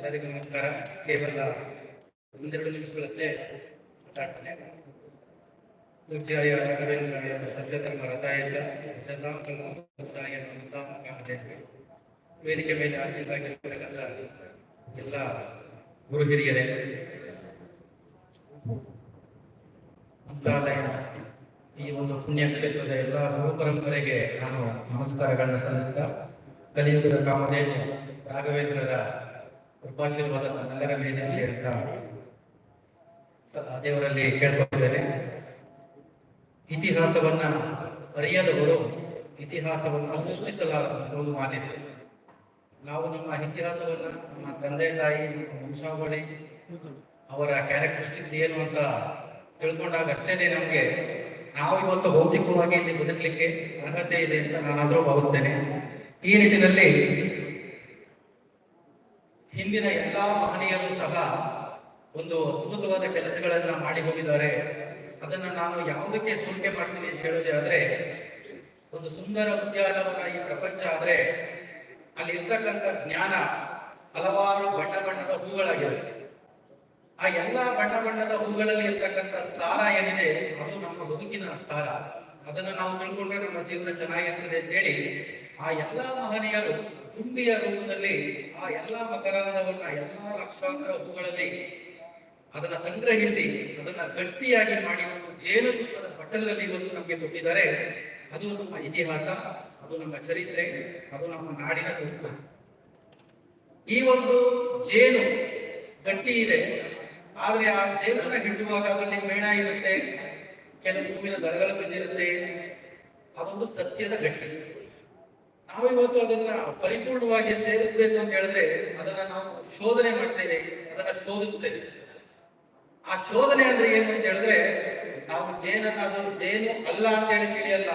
ಎಲ್ಲರಿಗೂ ನಮಸ್ಕಾರ. ಕೇವಲ ಒಂದೆರಡು ನಿಮಿಷಗಳಷ್ಟೇ ಮಾತಾಡ್ತೇನೆ. ಪೂಜ್ಯಾಯ ರಾಘವೇಂದ್ರಾಯ ಸತ್ಯಧರ್ಮ ರಥಾಯ ಚ ಚಂದ್ರಾಂಕರಾಯ ಕಾಮಧೇನವೇ. ವೇದಿಕೆ ಮೇಲೆ ಆಸೀನರಾಗಿರತಕ್ಕಂಥ ಎಲ್ಲ ಗುರು ಹಿರಿಯರೇ, ಮಂತ್ರಾಲಯ ಈ ಒಂದು ಪುಣ್ಯಕ್ಷೇತ್ರದ ಎಲ್ಲ ಗುರು ಪರಂಪರೆಗೆ ನಾನು ನಮಸ್ಕಾರಗಳನ್ನು ಸಲ್ಲಿಸ್ತಾ, ಕಲಿಯುಗದ ಕಾಮಧೇನು ರಾಘವೇಂದ್ರರ ಕೃಪಾಶೀರ್ವಾದ ನನ್ನೆಲ್ಲರ ಮೇಲಿರಲಿ ಅಂತ ದೇವರಲ್ಲಿ ಕೇಳ್ಕೊಂಡಿದ್ದೇನೆ. ಇತಿಹಾಸವನ್ನ ಅರಿಯದವರು ಇತಿಹಾಸವನ್ನು ಸೃಷ್ಟಿಸಲಾರಂತ ಒಂದು ಮಾತಿದೆ. ನಾವು ನಮ್ಮ ಇತಿಹಾಸವನ್ನ ನಮ್ಮ ತಂದೆ ತಾಯಿ, ನಮ್ಮ ವಂಶಾವಳಿ, ಅವರ ಕ್ಯಾರೆಕ್ಟರಿಸ್ಟಿಕ್ಸ್ ಏನು ಅಂತ ತಿಳ್ಕೊಂಡಾಗ ಅಷ್ಟೇನೆ ನಮಗೆ ನಾವು ಇವತ್ತು ಭೌತಿಕವಾಗಿ ಇಲ್ಲಿ ಬದುಕಲಿಕ್ಕೆ ಅರ್ಹತೆ ಇದೆ ಅಂತ ನಾನಾದರೂ ಭಾವಿಸ್ತೇನೆ. ಈ ನಿಟ್ಟಿನಲ್ಲಿ ಹಿಂದಿನ ಎಲ್ಲಾ ಮಹನೀಯರು ಸಹ ಒಂದು ಅದ್ಭುತವಾದ ಕೆಲಸಗಳನ್ನ ಮಾಡಿ ಹೋಗಿದ್ದಾರೆ. ಅದನ್ನ ನಾನು ಯಾವುದಕ್ಕೆ ಹೋಲಿಕೆ ಮಾಡ್ತೀನಿ ಅಂತ ಹೇಳೋದೇ ಆದ್ರೆ, ಒಂದು ಸುಂದರ ಉದ್ಯಾನವನ ಈ ಪ್ರಪಂಚ ಆದ್ರೆ ಅಲ್ಲಿ ಇರ್ತಕ್ಕಂಥ ಜ್ಞಾನ ಹಲವಾರು ಬಣ್ಣ ಬಣ್ಣದ ಹೂಗಳಾಗಿವೆ. ಆ ಎಲ್ಲಾ ಬಣ್ಣ ಬಣ್ಣದ ಹೂಗಳಲ್ಲಿ ಇರ್ತಕ್ಕಂಥ ಸಾರ ಏನಿದೆ ಅದು ನಮ್ಮ ಬದುಕಿನ ಸಾರ. ಅದನ್ನ ನಾವು ತಿಳ್ಕೊಂಡ್ರೆ ನಮ್ಮ ಜೀವನ ಚೆನ್ನಾಗಿರ್ತದೆ ಅಂತ ಹೇಳಿ ಆ ಎಲ್ಲಾ ಮಹನೀಯರು ತುಂಬಿಯ ರೂಪದಲ್ಲಿ ಆ ಎಲ್ಲಾ ಮಕರಂದವನ್ನ ಎಲ್ಲಾ ಲಕ್ಷಾಂತರ ಹೂಗಳಲ್ಲಿ ಅದನ್ನ ಸಂಗ್ರಹಿಸಿ ಅದನ್ನ ಗಟ್ಟಿಯಾಗಿ ಮಾಡಿ ಒಂದು ಜೇನುತುಪ್ಪದ ಬಟ್ಟಲಲ್ಲಿ ಇವತ್ತು ನಮಗೆ ಕೊಟ್ಟಿದ್ದಾರೆ. ಅದು ನಮ್ಮ ಇತಿಹಾಸ, ಅದು ನಮ್ಮ ಚರಿತ್ರೆ, ಅದು ನಮ್ಮ ನಾಡಿನ ಸಂಸ್ಕೃತಿ. ಈ ಒಂದು ಜೇನು ಗಟ್ಟಿ ಇದೆ, ಆದ್ರೆ ಆ ಜೇನನ್ನ ಹಿಡಿಯುವಾಗ ಅದರಲ್ಲಿ ಮೇಣ ಇರುತ್ತೆ, ಕೆಲವು ಹೂವಿನ ದಳಗಳು ಬಿದ್ದಿರುತ್ತೆ. ಅದೊಂದು ಸತ್ಯದ ಗಟ್ಟಿ. ನಾವಿವತ್ತು ಅದನ್ನ ಪರಿಪೂರ್ಣವಾಗಿ ಸೇರಿಸಬೇಕು ಅಂತ ಹೇಳಿದ್ರೆ ಅದನ್ನ ನಾವು ಶೋಧನೆ ಮಾಡ್ತೇವೆ, ಅದನ್ನ ಶೋಧಿಸ್ತೇವೆ. ಆ ಶೋಧನೆ ಅಂದ್ರೆ ಏನು ಅಂತ ಹೇಳಿದ್ರೆ, ನಾವು ಜೇನನ್ನ ಅದು ಜೇನು ಅಲ್ಲ ಅಂತ ಹೇಳಿ ತಿಳಿಯಲ್ಲ.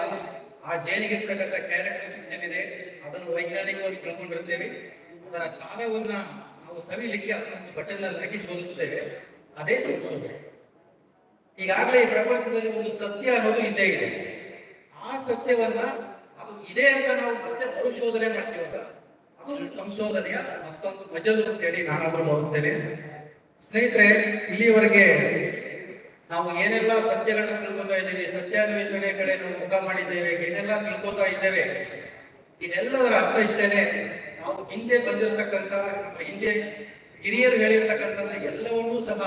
ಆ ಜೇನಿಗೆ ಇರ್ತಕ್ಕಂಥ ಕ್ಯಾರೆಕ್ಟರಿಸ್ಟಿಕ್ಸ್ ಏನಿದೆ ಅದನ್ನು ವೈಜ್ಞಾನಿಕವಾಗಿ ತಿಳ್ಕೊಂಡಿರ್ತೇವೆ. ಅದರ ಸಾರವನ್ನ ನಾವು ಸವಿಲಿಕ್ಕೆ ಅದನ್ನು ಬಟನ್ನಲ್ಲಿ ಹಾಕಿ ಶೋಧಿಸ್ತೇವೆ. ಅದೇ ಸಂಶೋಧನೆ. ಈಗಾಗಲೇ ಈ ಪ್ರಪಂಚದಲ್ಲಿ ಒಂದು ಸತ್ಯ ಅನ್ನೋದು ಇದ್ದೇ ಇದೆ. ಆ ಸತ್ಯವನ್ನ ಅದು ಇದೆ ಅಂತ ನಾವು ಮತ್ತೆ ಮರುಶೋಧನೆ ಮಾಡ್ತೀವಲ್ಲ, ಅದು ಸಂಶೋಧನೆಯ ಮತ್ತೊಂದು ಮಜಲು ಅಂತ ಹೇಳಿ ನಾನಾದ್ರೂ ಭಾವಿಸ್ತೇನೆ. ಸ್ನೇಹಿತರೆ, ಇಲ್ಲಿಯವರೆಗೆ ನಾವು ಏನೆಲ್ಲ ಸತ್ಯಗಳನ್ನ ತಿಳ್ಕೊತಾ ಇದ್ದೇವೆ, ಸತ್ಯಾನ್ವೇಷಣೆ ಕಡೆ ನಾವು ಮುಖ ಮಾಡಿದ್ದೇವೆ, ಏನೆಲ್ಲ ತಿಳ್ಕೊತಾ ಇದ್ದೇವೆ, ಇದೆಲ್ಲದರ ಅರ್ಥ ಇಷ್ಟೇನೆ. ನಾವು ಹಿಂದೆ ಬಂದಿರತಕ್ಕಂಥ, ಹಿಂದೆ ಹಿರಿಯರು ಹೇಳಿರ್ತಕ್ಕಂಥದ್ದು ಎಲ್ಲವನ್ನೂ ಸಹ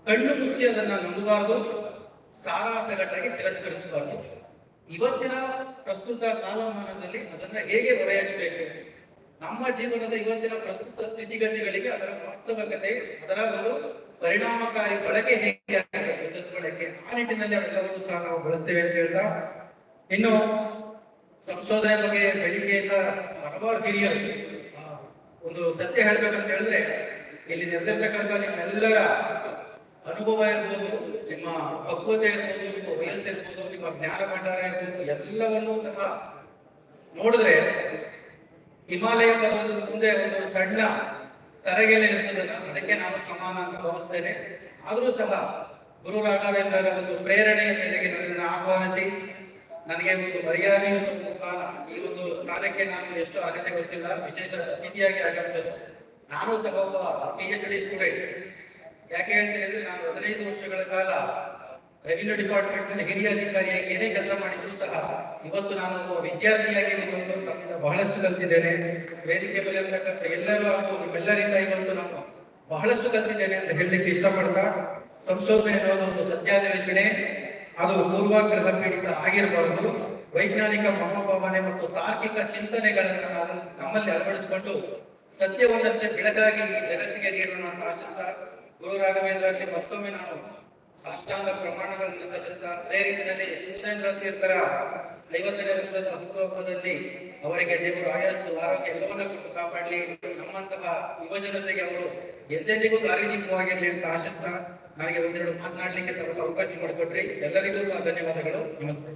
ಕಣ್ಣು ಮುಚ್ಚಿ ಅದನ್ನ ನಂಬಬಾರದು, ಸಾರಾಸಗಟ್ಟಾಗಿ ತಿರಸ್ಕರಿಸಬಾರದು. ಇವತ್ತಿನ ಪ್ರಸ್ತುತ ಕಾಲಮಾನದಲ್ಲಿ ಅದನ್ನ ಹೇಗೆ ಹೊರೆಯಾಚಬೇಕು, ನಮ್ಮ ಜೀವನದ ಇವತ್ತಿನ ಪ್ರಸ್ತುತ ಸ್ಥಿತಿಗತಿಗಳಿಗೆ ಅದರ ವಾಸ್ತವಕತೆ, ಅದರ ಒಂದು ಪರಿಣಾಮಕಾರಿ ಬಳಕೆ ಹೇಗೆ ಆಗಬೇಕು, ಸದ್ಬಳಕೆ, ಆ ನಿಟ್ಟಿನಲ್ಲಿ ಅವೆಲ್ಲವನ್ನೂ ಸಹ ನಾವು ಬಳಸ್ತೇವೆ ಅಂತ ಹೇಳ್ತಾ, ಇನ್ನು ಸಂಶೋಧನೆ ಬಗ್ಗೆ ಬೆಳಿಗ್ಗೆಯಿಂದ ಹಲವಾರು ಹಿರಿಯರು ಒಂದು ಸತ್ಯ ಹೇಳ್ಬೇಕಂತ ಹೇಳಿದ್ರೆ, ಇಲ್ಲಿ ನೆರೆದಿರ್ತಕ್ಕಂಥ ನಿಮ್ಮೆಲ್ಲರ ಅನುಭವ ಇರ್ಬೋದು, ನಿಮ್ಮ ಪಕ್ವತೆ ಇರ್ಬೋದು, ನಿಮ್ಮ ವಯಸ್ಸು ಇರ್ಬೋದು, ನಿಮ್ಮ ಜ್ಞಾನ ಭಂಡಾರ ಇರ್ಬೋದು, ಎಲ್ಲವನ್ನೂ ಸಹ ನೋಡಿದ್ರೆ ಹಿಮಾಲಯ ಪರ್ವತದ ಮುಂದೆ ಒಂದು ಸಣ್ಣ ತರಗೆಲೆ ಇರ್ತದಲ್ಲ, ಅದಕ್ಕೆ ನಾನು ಸಮಾನ ಅಂತ ಭಾವಿಸ್ತೇನೆ. ಆದರೂ ಸಹ ಗುರು ರಾಘವೇಂದ್ರರ ಒಂದು ಪ್ರೇರಣೆಯ ಮೇರೆಗೆ ನನ್ನನ್ನು ಆಹ್ವಾನಿಸಿ ನನಗೆ ಒಂದು ಮರ್ಯಾದೆ ಒಂದು ಸ್ಥಾನ, ಈ ಒಂದು ಸ್ಥಾನಕ್ಕೆ ನಾನು ಎಷ್ಟು ಅರ್ಹತೆ ಗೊತ್ತಿಲ್ಲ, ವಿಶೇಷ ಅತಿಥಿಯಾಗಿ ಆಗಮಿಸೋದು. ನಾನು ಸಹ ಒಬ್ಬ PhD ಸ್ಟೂಡೆಂಟ್. ಯಾಕೆ ಹೇಳ್ತೀನಿ ಅಂದ್ರೆ, ನಾನು 15 ವರ್ಷಗಳ ಕಾಲ ರೆವಿನ್ಯೂ ಡಿಪಾರ್ಟ್ಮೆಂಟ್ ನಲ್ಲಿ ಹಿರಿಯ ಅಧಿಕಾರಿಯಾಗಿ ಏನೇ ಕೆಲಸ ಮಾಡಿದ್ರು ಸಹ ಇವತ್ತು ನಾನು ಒಬ್ಬ ವಿದ್ಯಾರ್ಥಿಯಾಗಿ ಬಂದು ತಮ್ಮಿಂದ ಬಹಳಷ್ಟು ಕಲ್ತಿದ್ದೇನೆ. ವೇದಿಕೆ ಮೇಲೆ ಇರ್ತಕ್ಕಂಥ ನಿಮ್ಮೆಲ್ಲರಿಂದ ಇವತ್ತು ನಾನು ಬಹಳಷ್ಟು ಕಲ್ತಿದ್ದೇನೆ ಅಂತ ಹೇಳಲಿಕ್ಕೆ ಇಷ್ಟಪಡ್ತಾ, ಸಂಶೋಧನೆ ಅನ್ನೋದು ಒಂದು ಸತ್ಯಾನ್ವೇಷಣೆ, ಅದು ಪೂರ್ವಾಗ್ರಹ ಪೀಡಿತ ಆಗಿರಬಾರದು. ವೈಜ್ಞಾನಿಕ ಮನೋಭಾವನೆ ಮತ್ತು ತಾರ್ಕಿಕ ಚಿಂತನೆಗಳನ್ನು ನಾವು ನಮ್ಮಲ್ಲಿ ಅಳವಡಿಸಿಕೊಂಡು ಸತ್ಯವನ್ನಷ್ಟೇ ಬೆಳಕಾಗಿ ಜಗತ್ತಿಗೆ ನೀಡೋಣ ಅಂತ ಆಶಿಸ್ತಾ, ಗುರು ರಾಘವೇಂದ್ರಲ್ಲಿ ಮತ್ತೊಮ್ಮೆ ನಾನು ಸಾಷ್ಟಾಂಗ ಪ್ರಮಾಣಗಳನ್ನು ಸಲ್ಲಿಸ್ತಾ, ಅದೇ ರೀತಿಯಲ್ಲಿ ಸುರೇಂದ್ರ ತೀರ್ಥರ 50ನೇ ವರ್ಷದ ಹುಟ್ಟುಹಬ್ಬದಲ್ಲಿ ಅವರಿಗೆ ದೇವರು ಆಯಸ್ಸು, ಆರೋಗ್ಯ ಎಲ್ಲವನ್ನ ಕೊಟ್ಟು ಕಾಪಾಡಲಿ. ನಮ್ಮಂತಹ ಯುವಜನತೆಗೆ ಅವರು ಎಂದೆಂದಿಗೂ ದಾರಿದೀಪವಾಗಿರಲಿ ಅಂತ ಆಶಿಸ್ತಾ, ನನಗೆ ಒಂದೆರಡು ಮಾತನಾಡಲಿಕ್ಕೆ ಅವಕಾಶ ಮಾಡಿಕೊಟ್ರಿ. ಎಲ್ಲರಿಗೂ ಸಹ ಧನ್ಯವಾದಗಳು. ನಮಸ್ತೆ.